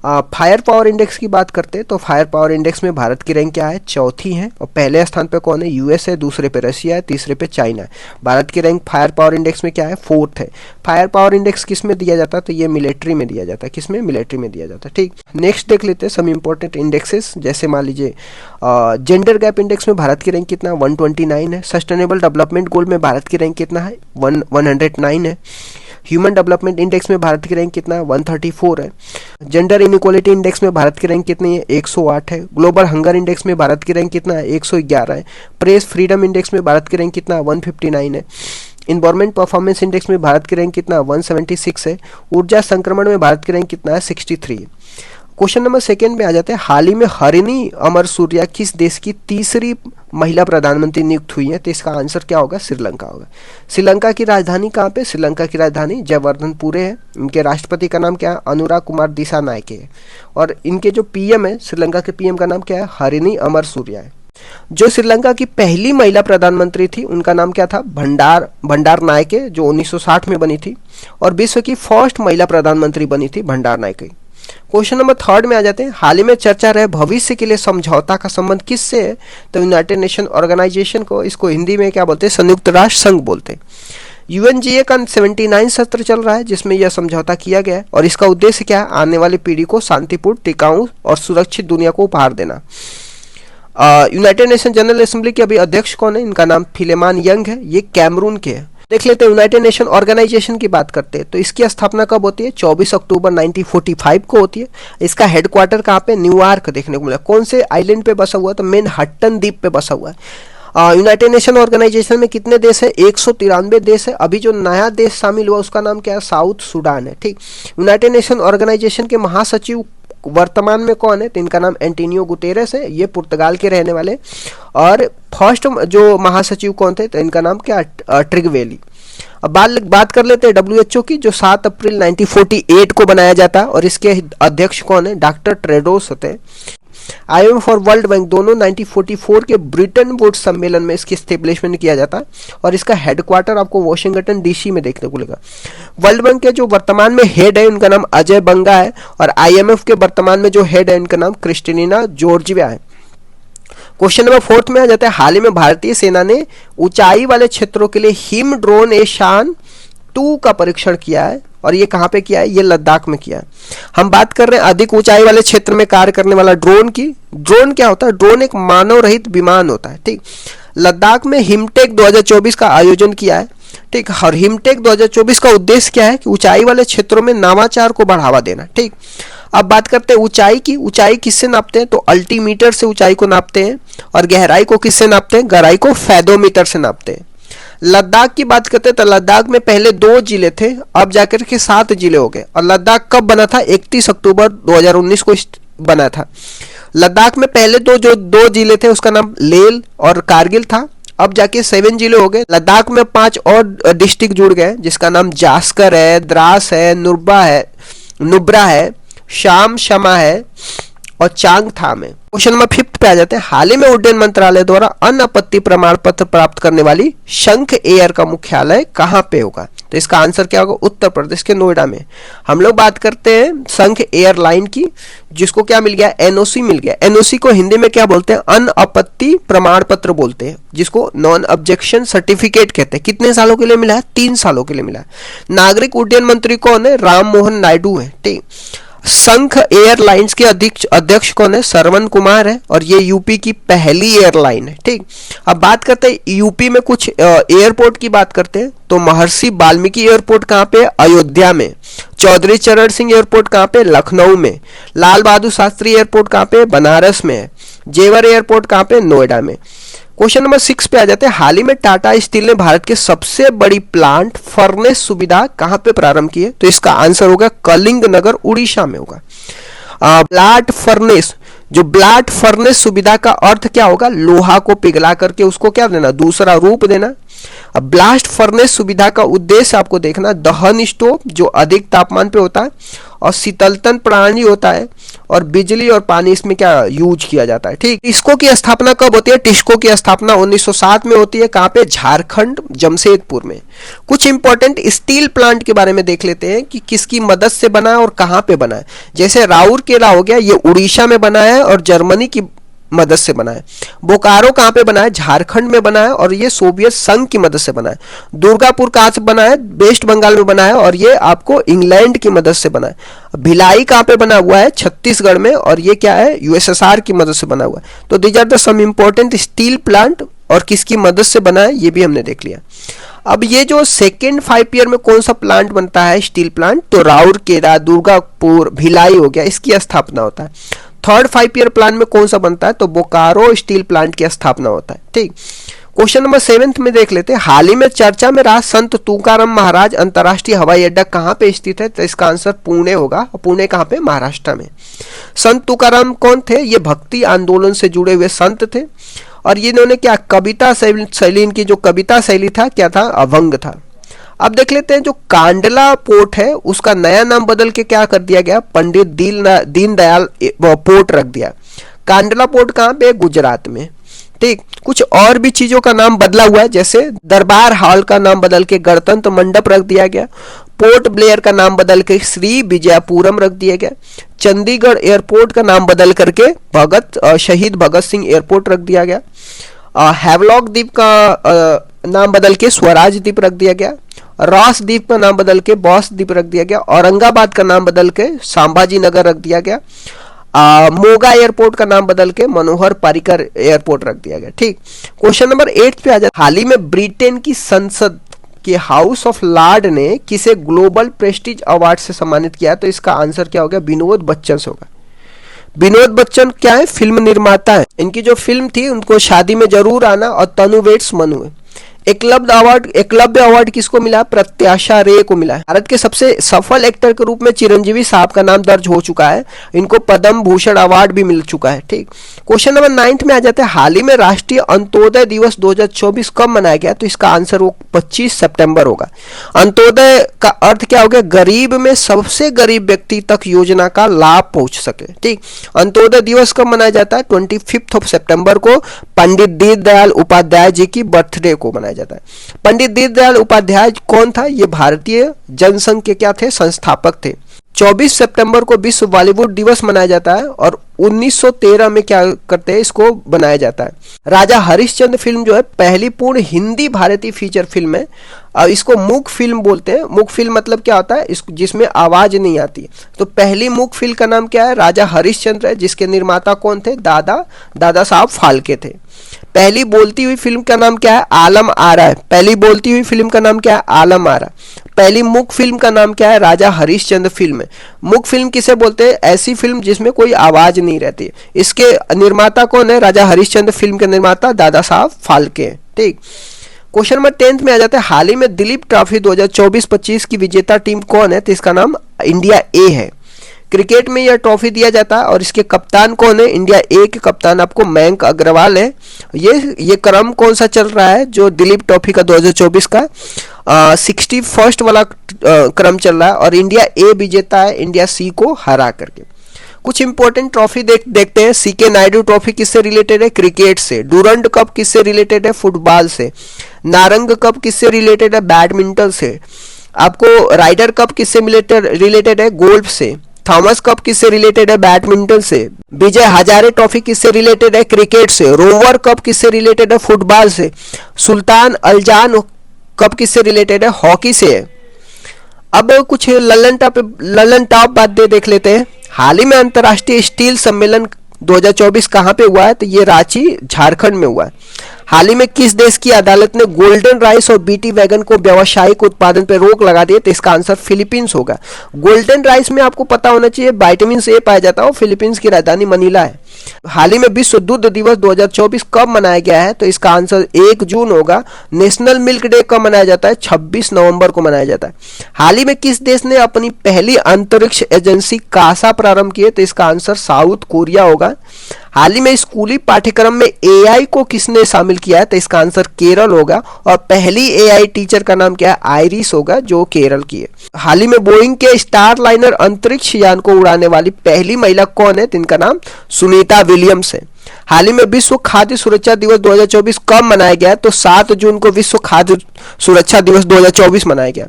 Fire power index की बात करते हैं तो फायर पावर इंडेक्स में भारत की रैंक क्या है, चौथी है। और पहले स्थान पे कौन है, यूएस है, दूसरे पे रशिया है, तीसरे पे चाइना है। भारत की रैंक फायर पावर इंडेक्स में क्या है, फोर्थ है। फायर पावर इंडेक्स किस में दिया जाता है, तो ये मिलिट्री में दिया जाता है। किस में, मिलिट्री में दिया जाता है। ठीक, नेक्स्ट देख लेते हैं सम इंपॉर्टेंट इंडेक्सेस। जैसे मान लीजिए जेंडर गैप इंडेक्स में भारत की रैंक कितना, 129 है। सस्टेनेबल डेवलपमेंट गोल में भारत की रैंक कितना है, 109 है। ह्यूमन डेवलपमेंट इंडेक्स में भारत की रैंक कितना है, 134 है। जेंडर इनइक्वालिटी इंडेक्स में भारत की रैंक कितनी है, 108 है। ग्लोबल हंगर इंडेक्स में भारत की रैंक कितना है, 111 है। प्रेस फ्रीडम इंडेक्स में भारत की रैंक कितना है, 159 है। इन्वायरमेंट परफॉर्मेंस इंडेक्स में भारत की रैंक कितना है, 176 है। ऊर्जा संक्रमण में भारत की रैंक कितना है, 63 है। क्वेश्चन नंबर सेकेंड में आ जाते हैं, हाल ही में हरिणी अमर सूर्या किस देश की तीसरी महिला प्रधानमंत्री नियुक्त हुई है, तो इसका आंसर क्या होगा, श्रीलंका होगा। श्रीलंका की राजधानी कहाँ पे, श्रीलंका की राजधानी जयवर्धनपुरे है। इनके राष्ट्रपति का नाम क्या है, अनुराग कुमार दिसानायके है। और इनके जो पीएम है, श्रीलंका के पीएम का नाम क्या है, हरिणी अमर सूर्या है। जो श्रीलंका की पहली महिला प्रधानमंत्री थी उनका नाम क्या था, भंडार नायके, जो 1960 में बनी थी। और विश्व की फर्स्ट महिला प्रधानमंत्री बनी थी भंडार नायके। क्वेश्चन नंबर थर्ड में आ जाते हैं, हाल ही में चर्चा रहे भविष्य के लिए समझौता का संबंध किससे है, तो यूनाइटेड नेशन ऑर्गेनाइजेशन को, इसको हिंदी में क्या बोलते हैं, संयुक्त राष्ट्र संघ बोलते हैं। यूएनजीए का 79 सत्र चल रहा है जिसमें यह समझौता किया गया है। और इसका उद्देश्य क्या है, आने वाली पीढ़ी को शांतिपूर्ण, टिकाऊ और सुरक्षित दुनिया को उपहार देना। यूनाइटेड नेशन जनरल असेंबली के अभी अध्यक्ष कौन है, इनका नाम फिलेमान यंग है। ये कैमरून के है। देख लेते हैं यूनाइटेड नेशन ऑर्गेनाइजेशन की बात करते हैं तो इसकी स्थापना कब होती है, 24 अक्टूबर 1945 को होती है। इसका हेडक्वार्टर कहाँ पे, न्यूयॉर्क देखने को मिला। कौन से आइलैंड पे बसा हुआ है, तो मैनहट्टन द्वीप पे बसा हुआ है। यूनाइटेड नेशन ऑर्गेनाइजेशन में कितने देश है, 193 देश है। अभी जो नया देश शामिल हुआ उसका नाम क्या है, साउथ सूडान है। ठीक, यूनाइटेड नेशन ऑर्गेनाइजेशन के महासचिव वर्तमान में कौन है, तो इनका नाम एंटोनियो गुतेरेस है। ये पुर्तगाल के रहने वाले। और फर्स्ट जो महासचिव कौन थे, तो इनका नाम क्या, ट्रिगवेली। अब बात कर लेते हैं डब्ल्यूएचओ की, जो 7 अप्रैल 1948 को बनाया जाता है। और इसके अध्यक्ष कौन है, डॉक्टर टेड्रोस होते हैं। आईएमएफ और वर्ल्ड बैंक दोनों 1944 के ब्रिटेन वुड्स सम्मेलन में इसकी एस्टेब्लिशमेंट किया जाता है। और इसका हेडक्वार्टर आपको वॉशिंगटन डीसी में देखने को मिलेगा। वर्ल्ड बैंक के जो वर्तमान में हेड है उनका नाम अजय बंगा है। और आईएमएफ के वर्तमान में जो हेड है उनका नाम क्रिस्टिना जॉर्जिवा है। क्वेश्चन नंबर फोर्थ में आ जाता है, हाल ही में भारतीय सेना ने ऊंचाई वाले क्षेत्रों के लिए हिम ड्रोन एशान 2 का परीक्षण किया है। और ये कहाँ पे किया है, ये लद्दाख में किया है। हम बात कर रहे हैं अधिक ऊंचाई वाले क्षेत्र में कार्य करने वाला ड्रोन की। ड्रोन क्या होता है, ड्रोन एक मानव रहित विमान होता है। ठीक, लद्दाख में हिमटेक 2024 का आयोजन किया है। ठीक, और हिमटेक 2024 का उद्देश्य क्या है कि ऊंचाई वाले क्षेत्रों में नवाचार को बढ़ावा देना। ठीक, अब बात करते हैं ऊंचाई की। ऊंचाई किससे नापते हैं, तो अल्टीमीटर से ऊंचाई को नापते हैं। और गहराई को किससे नापते हैं, गहराई को फैदोमीटर से नापते हैं। लद्दाख की बात करते हैं तो लद्दाख में पहले 2 जिले थे, अब जाकर के 7 जिले हो गए। और लद्दाख कब बना था, 31 अक्टूबर 2019 को बना था। लद्दाख में पहले दो जिले थे, उसका नाम लेह और कारगिल था। अब जाके 7 जिले हो गए। लद्दाख में 5 और डिस्ट्रिक्ट जुड़ गए जिसका नाम जास्कर है, द्रास है, नुब्रा है, शाम शमा है और चांगथाम है। क्वेश्चन नंबर 5 पे आ जाते हैं, हाल ही में उड्डयन मंत्रालय द्वारा अनापत्ति प्रमाण पत्र प्राप्त करने वाली शंख एयर का मुख्यालय कहाँ पे होगा, तो इसका आंसर क्या होगा, उत्तर प्रदेश के नोएडा में। हम लोग बात करते हैं शंख एयरलाइन की, जिसको क्या मिल गया, एनओसी मिल गया। एनओसी को हिंदी में क्या बोलते हैं, अनापत्ति प्रमाण पत्र बोलते हैं, जिसको नॉन ऑब्जेक्शन सर्टिफिकेट कहते हैं। कितने सालों के लिए मिला है, 3 सालों के लिए मिला है। नागरिक उड्डयन मंत्री कौन है, राम मोहन नायडू है। ठीक, शंख एयरलाइंस के अध्यक्ष कौन है, सरवन कुमार है। और ये यूपी की पहली एयरलाइन है। ठीक, अब बात करते हैं यूपी में कुछ एयरपोर्ट की बात करते हैं तो महर्षि वाल्मीकि एयरपोर्ट कहाँ पे, अयोध्या में। चौधरी चरण सिंह एयरपोर्ट कहाँ पे, लखनऊ में। लाल बहादुर शास्त्री एयरपोर्ट कहाँ पे, बनारस में है। जेवर एयरपोर्ट कहाँ पे, नोएडा में। क्वेश्चन नंबर 6 पे आ जाते हैं, हाल ही में टाटा स्टील ने भारत के सबसे बड़ी प्लांट फर्नेस सुविधा कहां पे प्रारंभ की है, तो इसका आंसर होगा कलिंग नगर, उड़ीसा में होगा। ब्लास्ट फर्नेस, जो ब्लास्ट फर्नेस सुविधा का अर्थ क्या होगा, लोहा को पिघला करके उसको क्या देना, दूसरा रूप देना। अब ब्लास्ट फर्नेस सुविधा का उद्देश्य आपको देखना, दहन स्टोव जो अधिक तापमान पे होता है, और शीतलतन प्रणाली होता है, और बिजली और पानी इसमें क्या यूज किया जाता है। ठीक, टिस्को की स्थापना कब होती है? टिस्को की स्थापना 1907 में होती है। कहाँ पे? झारखंड, जमशेदपुर में। कुछ इंपॉर्टेंट स्टील प्लांट के बारे में देख लेते हैं कि किसकी मदद से बना है और कहाँ पे बना है। जैसे राउरकेला हो गया, ये उड़ीसा में बना है और जर्मनी की मदद से बना है। बोकारो कहाँ पे बना है? झारखंड में बना है और ये सोवियत संघ की मदद से बना है। दुर्गापुर कहाँ से बना है? वेस्ट बंगाल में बना है और ये आपको इंग्लैंड की मदद से बना है। भिलाई कहाँ पे बना हुआ है? छत्तीसगढ़ में, और ये क्या है? यूएसएसआर की मदद से बना हुआ है। तो these are the some important steel plant, और किसकी मदद से बना है ये भी हमने देख लिया। अब ये जो सेकेंड 5 ईयर में कौन सा प्लांट बनता है, स्टील प्लांट, तो राउरकेला, दुर्गापुर, भिलाई हो गया, इसकी स्थापना होता है। थर्ड 5 ईयर प्लान में कौन सा बनता है? तो बोकारो स्टील प्लांट की स्थापना होता है। ठीक, क्वेश्चन नंबर 7 में देख लेते हैं। हाल ही में चर्चा में रहा संत तुकाराम महाराज अंतर्राष्ट्रीय हवाई अड्डा कहाँ पे स्थित है? तो इसका आंसर पुणे होगा। पुणे कहाँ पे? महाराष्ट्र में। संत तुकाराम कौन थे? ये भक्ति आंदोलन से जुड़े हुए संत थे, और ये इन्होंने क्या कविता शैली, इनकी जो कविता शैली था क्या था? अभंग था। अब देख लेते हैं जो कांडला पोर्ट है उसका नया नाम बदल के क्या कर दिया गया? पंडित दीनदयाल पोर्ट रख दिया। कांडला पोर्ट कहाँ पे? गुजरात में। ठीक, कुछ और भी चीजों का नाम बदला हुआ है, जैसे दरबार हॉल का नाम बदल के गणतंत्र मंडप रख दिया गया। पोर्ट ब्लेयर का नाम बदल के श्री विजयपुरम रख दिया गया। चंडीगढ़ एयरपोर्ट का नाम बदल करके शहीद भगत सिंह एयरपोर्ट रख दिया गया। हैवलॉक द्वीप का नाम बदल के स्वराज द्वीप रख दिया गया। रॉस द्वीप का नाम बदल के बॉस द्वीप रख दिया गया। औरंगाबाद का नाम बदल के संभाजी नगर रख दिया गया। मोगा एयरपोर्ट का नाम बदल के मनोहर पारिकर एयरपोर्ट रख दिया गया। ठीक, क्वेश्चन नंबर 8 पे आ जाए। हाल ही में ब्रिटेन की संसद के हाउस ऑफ लॉर्ड ने किसे ग्लोबल प्रेस्टीज अवार्ड से सम्मानित किया? तो इसका आंसर क्या होगा? विनोद बच्चन से होगा। विनोद बच्चन क्या है? फिल्म निर्माता है। इनकी जो फिल्म थी उनको शादी में जरूर आना और तनु वेट्स मनु है। एकलव्य अवार्ड किसको मिला? प्रत्याशा रे को मिला है। भारत के सबसे सफल एक्टर के रूप में चिरंजीवी साहब का नाम दर्ज हो चुका है। इनको पद्म भूषण अवार्ड भी मिल चुका है। ठीक, क्वेश्चन नंबर 9 में आ जाते हैं। हाल ही में राष्ट्रीय अंत्योदय दिवस 2024 कब मनाया गया? तो इसका आंसर वो 25 सितंबर होगा। अंत्योदय का अर्थ क्या हो गया? गरीब में सबसे गरीब व्यक्ति तक योजना का लाभ पहुंच सके। ठीक, अंत्योदय दिवस कब मनाया जाता है? 25 सितंबर को पंडित दीनदयाल उपाध्याय जी की बर्थडे को मनाया जाता है। पंडित दीनदयाल उपाध्याय कौन था? ये भारतीय जनसंघ के क्या थे? संस्थापक थे। 24 सितंबर को विश्व बॉलीवुड दिवस मनाया जाता है, और 1913 में क्या करते हैं? इसको बनाया जाता है। राजा हरिश्चंद्र फिल्म जो है पहली पूर्ण हिंदी भारतीय फीचर फिल्म है। इसको मूक फिल्म बोलते हैं। मूक फिल्म मतलब क्या होता है? जिसमें आवाज नहीं आती। तो पहली मूक फिल्म का नाम क्या है? राजा हरिश्चंद्र है, जिसके निर्माता कौन थे? दादा साहब फाल्के थे। पहली बोलती हुई फिल्म का नाम क्या है? आलम आरा है। पहली बोलती हुई फिल्म का नाम क्या है? आलम आरा। पहली मूक फिल्म का नाम क्या है? राजा हरिश्चंद्र फिल्म है। मूक फिल्म किसे बोलते हैं? ऐसी फिल्म जिसमें कोई आवाज नहीं रहती। इसके निर्माता कौन है? राजा हरिश्चंद्र फिल्म के निर्माता दादा साहब फाल्के हैं। ठीक, क्वेश्चन नंबर 10 में आ जाता है। हाल ही में दिलीप ट्रॉफी 2024-25 की विजेता टीम कौन है? तो इसका नाम इंडिया ए है। क्रिकेट में यह ट्रॉफी दिया जाता है, और इसके कप्तान कौन है? इंडिया ए के कप्तान आपको मयंक अग्रवाल है। ये क्रम कौन सा चल रहा है? जो दिलीप ट्रॉफी का 2024 का 61st वाला क्रम चल रहा है, और इंडिया ए विजेता है इंडिया सी को हरा करके। कुछ इंपॉर्टेंट ट्रॉफी देखते हैं। सीके नायडू ट्रॉफी किससे रिलेटेड है? क्रिकेट से। डूरंड कप किससे रिलेटेड है? फुटबॉल से। नारंग कप किससे रिलेटेड है? बैडमिंटन से। आपको राइडर कप किससे रिलेटेड है? गोल्फ से। थॉमस कप किससे रिलेटेड है? बैडमिंटन से। विजय हजारे ट्रॉफी किससे रिलेटेड है? क्रिकेट से। रोवर कप किससे रिलेटेड है? फुटबॉल से। सुल्तान अल्जान कप किससे रिलेटेड है? हॉकी से है। अब कुछ ललन टॉप बातें देख लेते हैं। हाल ही में अंतर्राष्ट्रीय स्टील सम्मेलन 2024 कहाँ पे हुआ है? तो ये रांची झारखंड में हुआ है। हाल ही में किस देश की अदालत ने गोल्डन राइस और बीटी वैगन को व्यावसायिक उत्पादन पर रोक लगा दी? तो इसका आंसर फिलीपींस होगा। गोल्डन राइस में आपको पता होना चाहिए विटामिन ए पाया जाता है, फिलीपींस की राजधानी मनीला है। हाल ही में विश्व दूध दिवस 2024 कब मनाया गया है? तो इसका आंसर 1 जून होगा। नेशनल मिल्क डे कब मनाया जाता है? 26 नवंबर को मनाया जाता है। हाल ही में किस देश ने अपनी पहली अंतरिक्ष एजेंसी कासा प्रारंभ की है? तो इसका आंसर साउथ कोरिया होगा। हाल ही में स्कूली पाठ्यक्रम में एआई को किसने शामिल किया है? तो इसका आंसर केरल होगा, और पहली एआई टीचर का नाम क्या है? आयरिस होगा, जो केरल की है। हाल ही में बोइंग के स्टार लाइनर अंतरिक्ष यान को उड़ाने वाली पहली महिला कौन है? तो इनका नाम सुनीता विलियम्स है। हाल ही में विश्व खाद्य सुरक्षा दिवस 2024 कब मनाया गया? तो 7 जून को विश्व खाद्य सुरक्षा दिवस 2024 मनाया गया।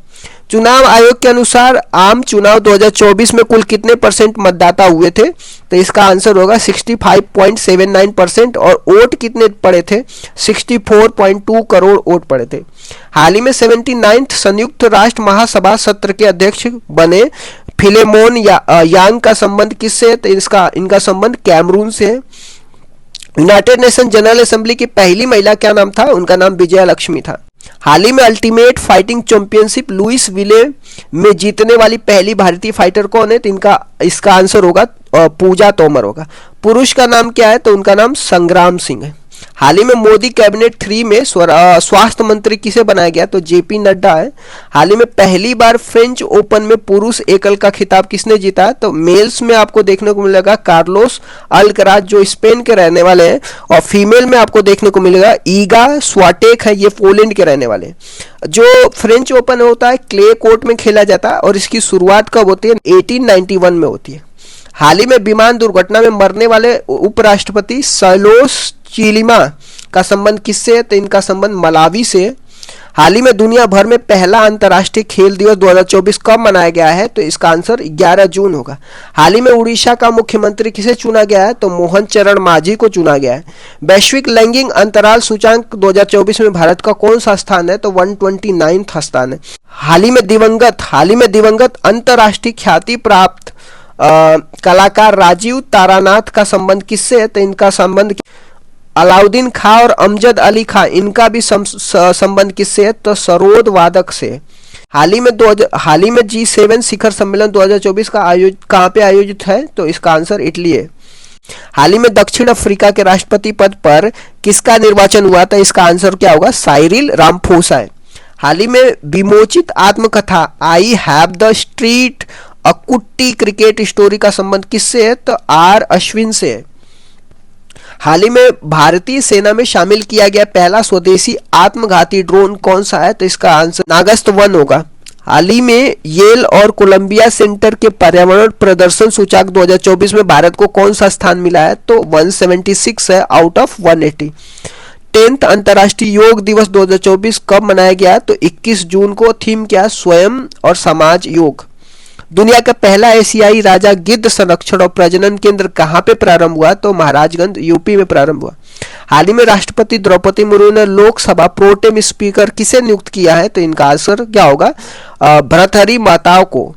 चुनाव आयोग के अनुसार आम चुनाव 2024 में कुल कितने % मतदाता हुए थे? तो इसका आंसर होगा 65.79%, और वोट कितने पड़े थे? 64.2 करोड़ वोट पड़े थे। हाल ही में 79th संयुक्त राष्ट्र महासभा सत्र के अध्यक्ष बने फिलेमोन यांग का संबंध किससे है? तो इनका संबंध कैमरून से है। यूनाइटेड नेशन जनरल असेंबली की पहली महिला क्या नाम था? उनका नाम विजया लक्ष्मी था। हाल ही में अल्टीमेट फाइटिंग चैंपियनशिप लुइस विले में जीतने वाली पहली भारतीय फाइटर कौन है? तो इसका आंसर होगा पूजा तोमर होगा। पुरुष का नाम क्या है? तो उनका नाम संग्राम सिंह है। हाल ही में मोदी कैबिनेट 3 में स्वास्थ्य मंत्री किसे बनाया गया? तो जेपी नड्डा है। हाल ही में पहली बार फ्रेंच ओपन में पुरुष एकल का खिताब किसने जीता है? तो मेल्स में आपको देखने को मिलेगा कार्लोस अल्कराज, जो स्पेन के रहने वाले हैं, और फीमेल में आपको देखने को मिलेगा ईगा स्वाटेक है, ये पोलैंड के रहने वाले हैं। जो फ्रेंच ओपन होता है क्ले कोर्ट में खेला जाता है, और इसकी शुरुआत कब होती है? 1891 में होती है। हाल ही में विमान दुर्घटना में मरने वाले उपराष्ट्रपति सैलोस चिलिमा का संबंध किससे है? तो इनका संबंध मलावी से है। हाल ही में दुनिया भर में पहला अंतर्राष्ट्रीय खेल दिवस 2024 कब मनाया गया है? तो इसका आंसर 11 जून होगा। हाल ही में उड़ीसा का मुख्यमंत्री किसे चुना गया है? तो मोहन चरण मांझी को चुना गया है। वैश्विक लैंगिक अंतराल सूचांक 2024 में भारत का कौन सा स्थान है? तो 129वां स्थान है। हाल ही में दिवंगत अंतर्राष्ट्रीय ख्याति प्राप्त कलाकार राजीव तारानाथ का संबंध किससे है? तो इनका संबंध अलाउद्दीन खां और अमजद अली खां, इनका भी संबंध किससे है? तो सरोद वादक से। हाल ही में G7 शिखर सम्मेलन 2024 का कहाँ पे आयोजित है? तो इसका आंसर इटली है। हाल ही में दक्षिण अफ्रीका के राष्ट्रपति पद पर किसका निर्वाचन हुआ था? इसका आंसर क्या होगा? साइरिल रामाफोसा है। हाल ही में विमोचित आत्मकथा आई हैव द स्ट्रीट अ कुट्टी क्रिकेट स्टोरी का संबंध किससे है? तो आर अश्विन से है। हाल ही में भारतीय सेना में शामिल किया गया पहला स्वदेशी आत्मघाती ड्रोन कौन सा है? तो इसका आंसर नागस्त 1 होगा। हाल ही में येल और कोलंबिया सेंटर के पर्यावरण प्रदर्शन सूचकांक 2024 में भारत को कौन सा स्थान मिला है? तो 176 है आउट ऑफ 180। 10th अंतर्राष्ट्रीय योग दिवस 2024 कब मनाया गया? तो 21 जून को। थीम क्या है? स्वयं और समाज योग। दुनिया का पहला एशियाई राजा गिद्ध संरक्षण और प्रजनन केंद्र कहाँ पे प्रारंभ हुआ? तो महाराजगंज यूपी में प्रारंभ हुआ। हाल ही में राष्ट्रपति द्रौपदी मुर्मू ने लोकसभा प्रोटेम स्पीकर किसे नियुक्त किया है? तो इनका आंसर क्या होगा? भर्तृहरि महताब को।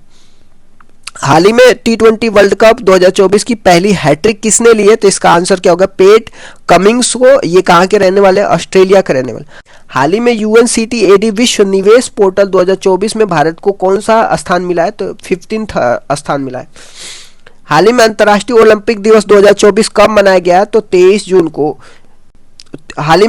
हाल ही में T20 वर्ल्ड कप 2024 की पहली हैट्रिक किसने ली है? तो इसका आंसर क्या होगा? पेट कमिंग्स को। ये कहाँ के रहने वाले? ऑस्ट्रेलिया के रहने वाले। हाल ही में UNCTAD विश्व निवेश पोर्टल 2024 में भारत को कौन सा स्थान मिला है? तो 15th स्थान मिला है। हाल ही में अंतर्राष्ट्रीय ओलंपिक दिवस 2024 कब मनाया गया? तो 23 जून को। हाल ही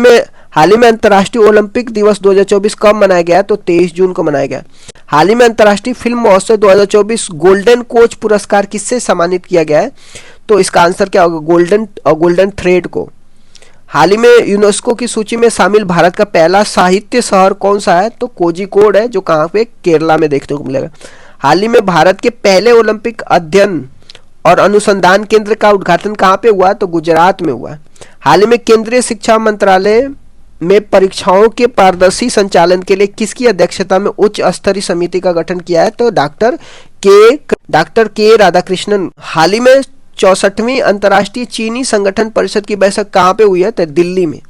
में अंतर्राष्ट्रीय ओलंपिक दिवस 2024 कब मनाया गया? तो 23 जून को मनाया गया। हाल ही में अंतर्राष्ट्रीय फिल्म महोत्सव 2024 गोल्डन कोच पुरस्कार किससे सम्मानित किया गया है? तो इसका आंसर क्या होगा? गोल्डन थ्रेड को। हाल ही में यूनेस्को की सूची में शामिल भारत का पहला साहित्य शहर कौन सा है? तो कोझिकोड है, जो कहाँ पे? केरला में देखने को मिलेगा। हाल ही में भारत के पहले ओलंपिक अध्ययन और अनुसंधान केंद्र का उद्घाटन कहाँ पे हुआ? तो गुजरात में हुआ। हाल ही में केंद्रीय शिक्षा मंत्रालय में परीक्षाओं के पारदर्शी संचालन के लिए किसकी अध्यक्षता में उच्च स्तरीय समिति का गठन किया है? तो डॉक्टर के राधाकृष्णन। हाल ही में 64वीं अंतर्राष्ट्रीय चीनी संगठन परिषद की बैठक कहाँ पे हुई है? तो दिल्ली में।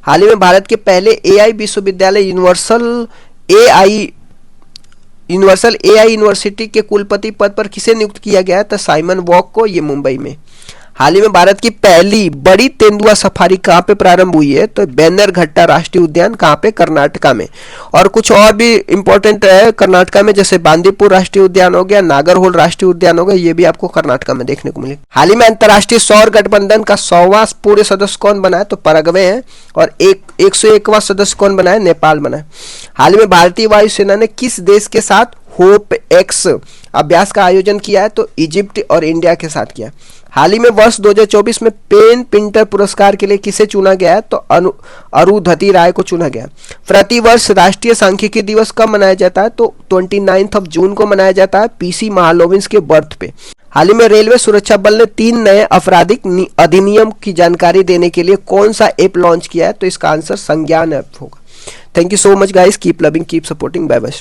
हाल ही में भारत के पहले एआई विश्वविद्यालय यूनिवर्सल एआई यूनिवर्सिटी के कुलपति पद पर किसे नियुक्त किया गया है? तो साइमन वॉक को। ये मुंबई में। हाल ही में भारत की पहली बड़ी तेंदुआ सफारी कहाँ पे प्रारंभ हुई है? तो बेन्नरघट्टा राष्ट्रीय उद्यान, कहाँ पे? कर्नाटका में। और कुछ और भी इंपॉर्टेंट है कर्नाटका में, जैसे बांदीपुर राष्ट्रीय उद्यान हो गया, नागरहोल राष्ट्रीय उद्यान हो गया, ये भी आपको कर्नाटका में देखने को मिले। हाल ही में अंतर्राष्ट्रीय सौर गठबंधन का 100वां पूरे सदस्य कौन बना है? तो पैराग्वे है। और 101वां सदस्य कौन बना है? नेपाल बना है। हाल ही में भारतीय वायुसेना ने किस देश के साथ होप एक्स अभ्यास का आयोजन किया है? तो इजिप्ट और इंडिया के साथ किया। हाल ही में वर्ष 2024 में पेन पिंटर पुरस्कार के लिए किसे चुना गया है? तो अरुंधति राय को चुना गया। प्रतिवर्ष राष्ट्रीय सांख्यिकी दिवस कब मनाया जाता है? तो 29 जून को मनाया जाता है, पीसी महालनोबिस के बर्थ पे। हाल ही में रेलवे सुरक्षा बल ने 3 नए आपराधिक अधिनियम की जानकारी देने के लिए कौन सा ऐप लॉन्च किया है? तो इसका आंसर संज्ञान ऐप होगा। Thank you so much guys, keep loving, keep supporting, bye bye.